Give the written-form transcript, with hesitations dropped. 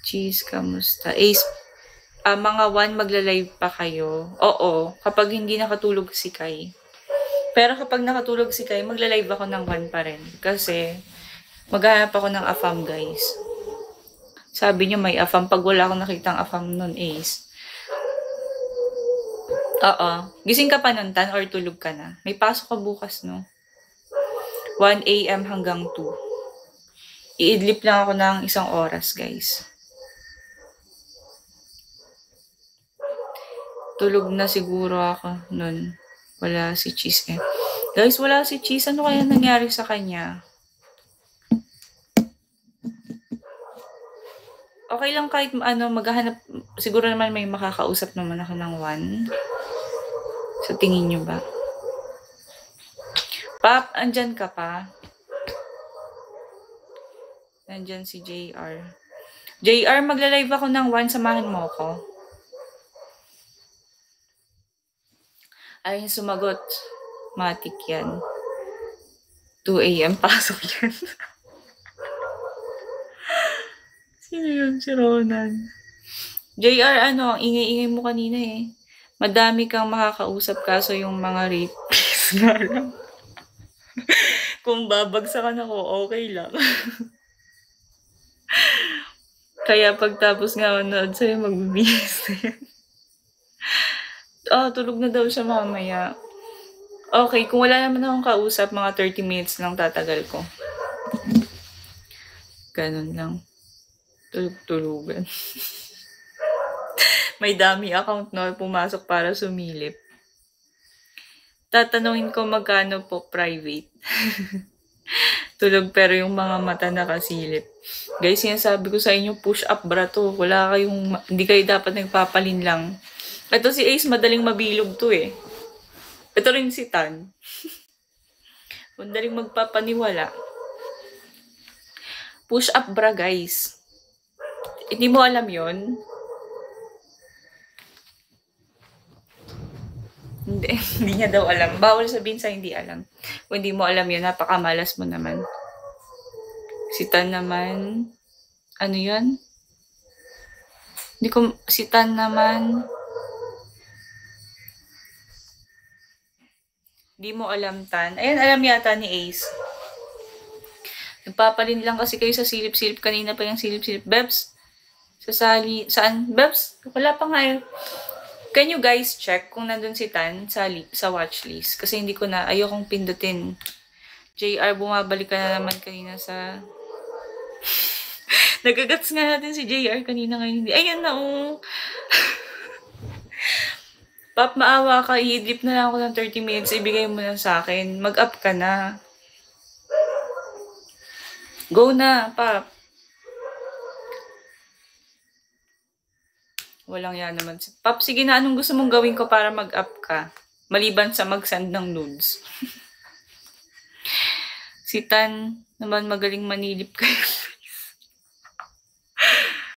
Cheese, kamusta? Ace, mga 1 magla-live pa kayo. Oo, kapag hindi nakatulog si Kai. Pero kapag nakatulog si Kai, magla-live ako ng 1 pa rin. Kasi, maghanap ako ng AFAM, guys. Sabi niyo may AFAM. Pag wala akong nakitang AFAM nun, Ace. Oo. Gising ka pa nun, Tan, or tulog ka na? May pasok ka bukas, no? 1 a.m. hanggang 2. Iidlip lang ako ng 1 oras, guys. Tulog na siguro ako nun. Wala si Cheese eh. Guys, wala si Cheese. Ano kaya nangyari sa kanya? Okay lang kahit maghahanap. Siguro naman may makakausap naman ako ng 1. So, tingin nyo ba? Pap, andyan ka pa? Nandyan si JR. JR, magla-live ako ng 1. Samahan mo ko. Ayun, sumagot. Matik yan. 2 a.m. pasok yan. Sino yun? Si Ronan. JR, ang ingay-ingay mo kanina eh. Madami kang makakausap kaso yung mga rapist nga lang. Kung babagsakan ako, okay lang. Kaya pagtapos nga manood sa'yo, magbibihis na yan. Tulog na daw siya mamaya. Okay, kung wala naman akong kausap, mga 30 minutes lang tatagal ko. Ganun lang. Tulog-tulugan. May dummy account na pumasok para sumilip. Tatanungin ko magkano po private. Tulog pero yung mga mata nakasilip. Guys, sinasabi ko sa inyo, push up bra to. Hindi kayo dapat nagpapalin lang. Ito si Ace, madaling mabilog to eh. Ito rin si Tan. Madaling magpapaniwala. Push up bra, guys. Hindi mo alam yon? Hindi niya daw alam. Bawal sabihin sa hindi alam. Kung hindi mo alam yun, napakamalas mo naman. Si Tan naman, ano yun? Si Tan naman, hindi mo alam, Tan. Ayan, alam yata ni Ace. Nagpapalin lang kasi kayo sa silip-silip. Kanina pa yung silip-silip. Bebs, saan? Bebs, wala pa nga eh. Can you guys check kung nandun si Tan sa watchlist? Kasi hindi ko na, ayokong pindutin. JR, bumabalik ka na naman kanina sa... Nagagats nga natin si JR kanina ngayon hindi. Ayan na Pap, maawa ka. I-idlip na lang ako ng 30 minutes. Ibigay mo na sa akin. Mag-up ka na. Go na, Pap. Walang yan naman. Pap, sige na, anong gusto mong gawin ko para mag-up ka? Maliban sa mag-send ng nudes. Si Tan naman magaling manilip kayo.